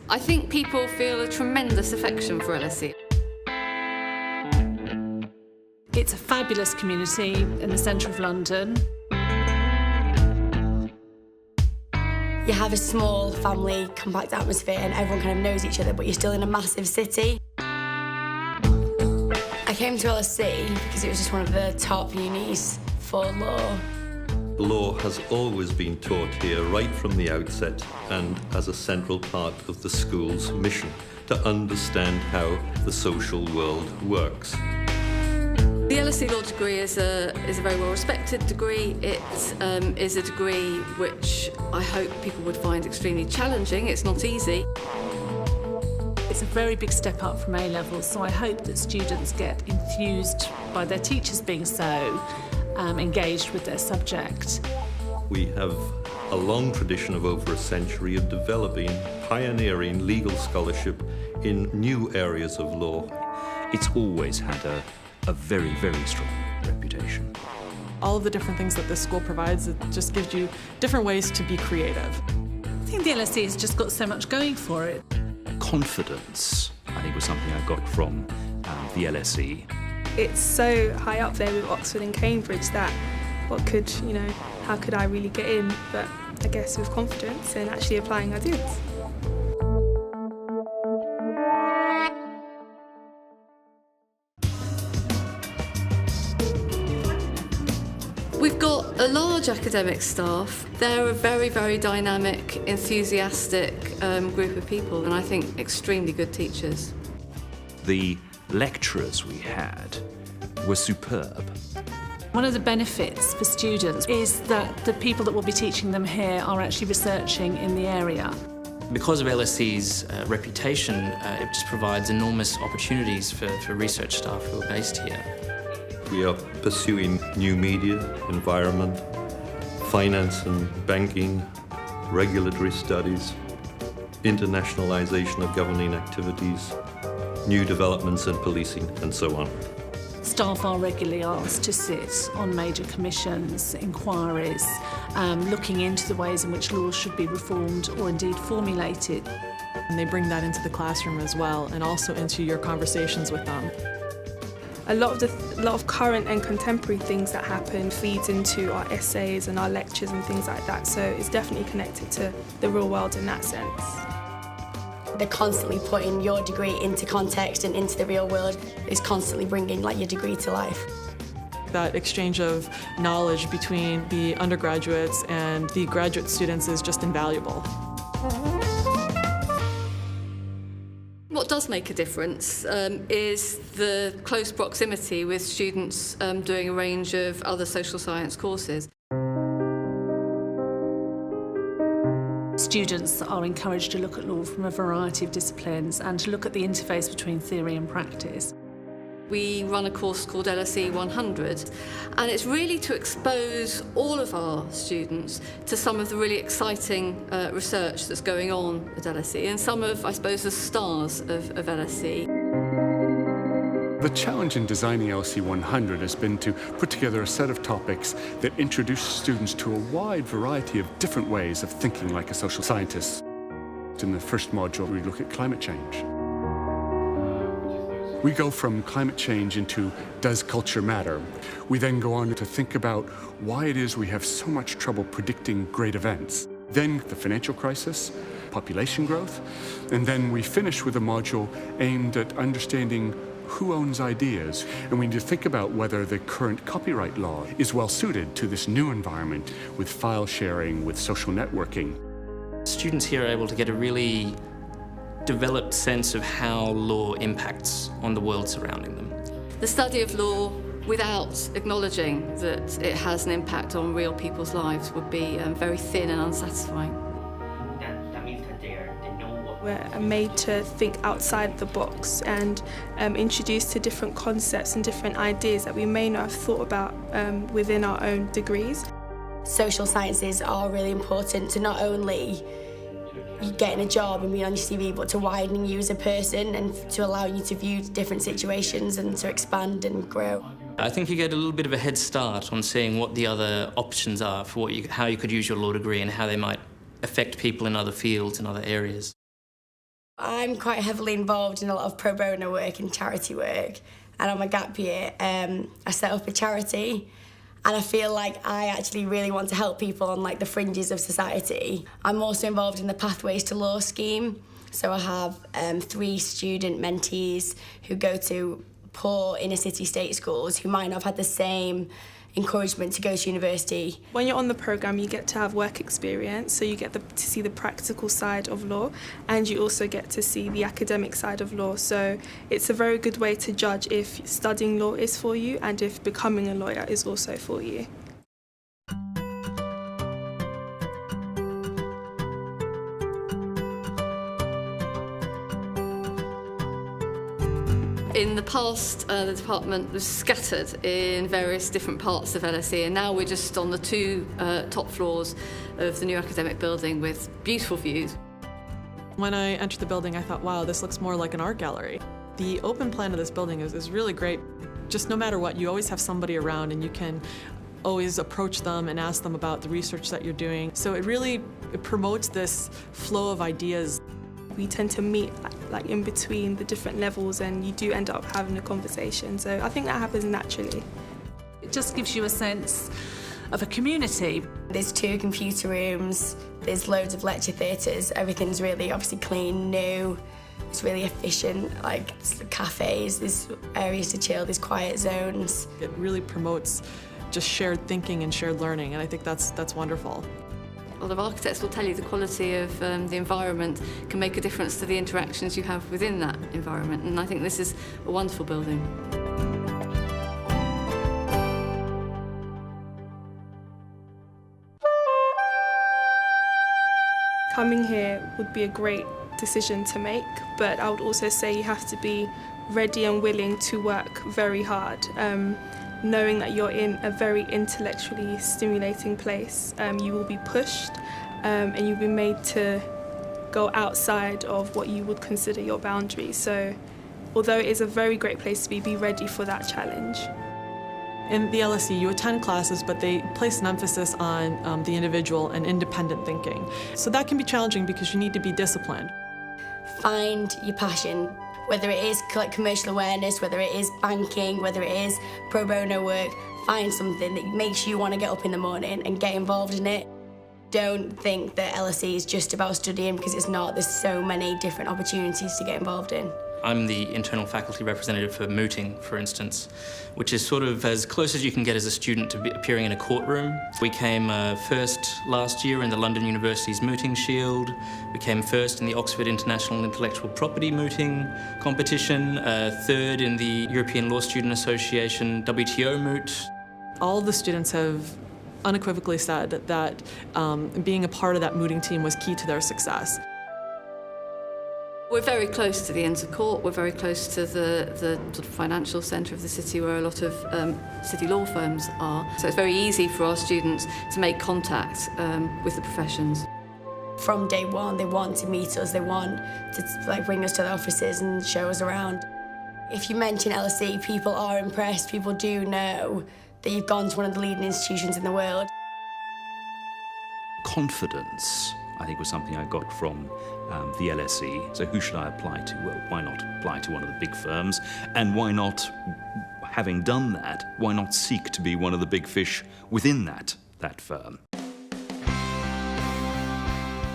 I think people feel a tremendous affection for LSE. It's a fabulous community in the centre of London. You have a small family, compact atmosphere and everyone kind of knows each other, but you're still in a massive city. I came to LSE because it was just one of the top unis for law. Law has always been taught here right from the outset and as a central part of the school's mission to understand how the social world works. The LSE Law degree is a very well-respected degree. It is a degree which I hope people would find extremely challenging. It's not easy. It's a very big step up from A-levels, so I hope that students get enthused by their teachers being so engaged with their subject. We have a long tradition of over a century of developing, pioneering legal scholarship in new areas of law. It's always had a very, very strong reputation. All of the different things that this school provides, it just gives you different ways to be creative. I think the LSE has just got so much going for it. Confidence, I think, was something I got from the LSE. It's so high up there with Oxford and Cambridge that how could I really get in? But I guess with confidence and actually applying, I did. We've got a large academic staff. They're a very, very dynamic, enthusiastic group of people, and I think extremely good teachers. The lecturers we had were superb. One of the benefits for students is that the people that will be teaching them here are actually researching in the area. Because of LSE's reputation, it just provides enormous opportunities for research staff who are based here. We are pursuing new media, environment, finance and banking, regulatory studies, internationalisation of governing activities, new developments in policing, and so on. Staff are regularly asked to sit on major commissions, inquiries, looking into the ways in which laws should be reformed or indeed formulated. And they bring that into the classroom as well, and also into your conversations with them. A lot of current and contemporary things that happen feeds into our essays and our lectures and things like that, so it's definitely connected to the real world in that sense. They're constantly putting your degree into context and into the real world. It's constantly bringing your degree to life. That exchange of knowledge between the undergraduates and the graduate students is just invaluable. What does make a difference is the close proximity with students doing a range of other social science courses. Students are encouraged to look at law from a variety of disciplines and to look at the interface between theory and practice. We run a course called LSE 100, and it's really to expose all of our students to some of the really exciting research that's going on at LSE and some of, I suppose, the stars of LSE. The challenge in designing LSE 100 has been to put together a set of topics that introduce students to a wide variety of different ways of thinking like a social scientist. In the first module, we look at climate change. We go from climate change into does culture matter? We then go on to think about why it is we have so much trouble predicting great events. Then the financial crisis, population growth, and then we finish with a module aimed at understanding who owns ideas, and we need to think about whether the current copyright law is well suited to this new environment with file sharing, with social networking. Students here are able to get a really developed sense of how law impacts on the world surrounding them. The study of law without acknowledging that it has an impact on real people's lives would be very thin and unsatisfying. We're made to think outside the box and introduced to different concepts and different ideas that we may not have thought about within our own degrees. Social sciences are really important to not only getting a job and being on your CV, but to widening you as a person and to allow you to view different situations and to expand and grow. I think you get a little bit of a head start on seeing what the other options are for how you could use your law degree and how they might affect people in other fields and other areas. I'm quite heavily involved in a lot of pro bono work and charity work, and on my gap year I set up a charity, and I feel like I actually really want to help people on like the fringes of society. I'm also involved in the Pathways to Law scheme, so I have 3 student mentees who go to poor inner city state schools who might not have had the same encouragement to go to university. When you're on the programme, you get to have work experience, so you get to see the practical side of law, and you also get to see the academic side of law. So it's a very good way to judge if studying law is for you and if becoming a lawyer is also for you. In the past, the department was scattered in various different parts of LSE, and now we're just on the 2 top floors of the new academic building with beautiful views. When I entered the building, I thought, wow, this looks more like an art gallery. The open plan of this building is really great. Just no matter what, you always have somebody around and you can always approach them and ask them about the research that you're doing. So it promotes this flow of ideas. We tend to meet like in between the different levels, and you do end up having a conversation. So I think that happens naturally. It just gives you a sense of a community. There's 2 computer rooms, there's loads of lecture theatres, everything's really obviously clean, new, it's really efficient, like cafes, there's areas to chill, there's quiet zones. It really promotes just shared thinking and shared learning, and I think that's wonderful. A lot of architects will tell you the quality of the environment can make a difference to the interactions you have within that environment, and I think this is a wonderful building. Coming here would be a great decision to make, but I would also say you have to be ready and willing to work very hard. Knowing that you're in a very intellectually stimulating place, you will be pushed and you'll be made to go outside of what you would consider your boundaries. So although it is a very great place to be ready for that challenge. In the LSE, you attend classes, but they place an emphasis on the individual and independent thinking. So that can be challenging because you need to be disciplined. Find your passion. Whether it is like commercial awareness, whether it is banking, whether it is pro bono work, find something that makes you want to get up in the morning and get involved in it. Don't think that LSE is just about studying, because it's not. There's so many different opportunities to get involved in. I'm the internal faculty representative for Mooting, for instance, which is sort of as close as you can get as a student to appearing in a courtroom. We came first last year in the London University's Mooting Shield. We came first in the Oxford International Intellectual Property Mooting competition, third in the European Law Student Association WTO Moot. All the students have unequivocally said that being a part of that mooting team was key to their success. We're very close to the Inns of Court, we're very close to the sort of financial centre of the city where a lot of city law firms are. So it's very easy for our students to make contact with the professions. From day one, they want to meet us, they want to bring us to their offices and show us around. If you mention LSE, people are impressed, people do know that you've gone to one of the leading institutions in the world. Confidence, I think, was something I got from the LSE. So who should I apply to? Well, why not apply to one of the big firms? And why not, having done that, why not seek to be one of the big fish within that firm?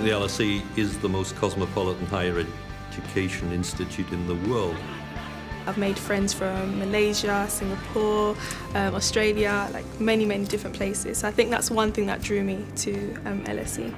The LSE is the most cosmopolitan higher education institute in the world. I've made friends from Malaysia, Singapore, Australia, like many, many different places. So I think that's one thing that drew me to LSE.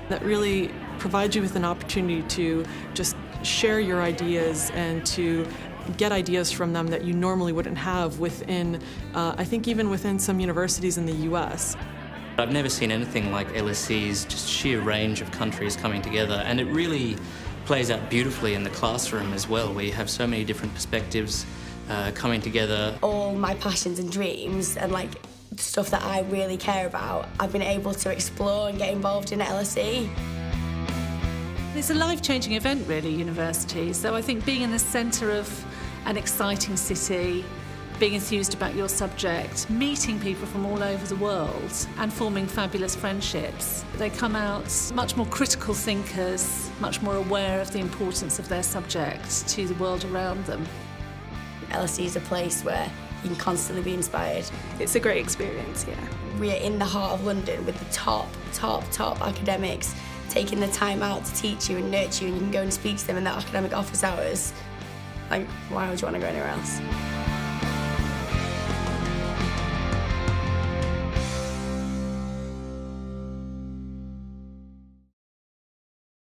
That really provides you with an opportunity to just share your ideas and to get ideas from them that you normally wouldn't have within, I think even within some universities in the US. I've never seen anything like LSE's just sheer range of countries coming together, and it really plays out beautifully in the classroom as well, where you have so many different perspectives coming together. All my passions and dreams and like stuff that I really care about, I've been able to explore and get involved in at LSE. It's a life-changing event, really, university. So I think being in the centre of an exciting city being enthused about your subject, meeting people from all over the world and forming fabulous friendships. They come out much more critical thinkers, much more aware of the importance of their subject to the world around them. LSE is a place where you can constantly be inspired. It's a great experience, yeah. We are in the heart of London with the top academics taking the time out to teach you and nurture you, and you can go and speak to them in their academic office hours. Like, why would you want to go anywhere else?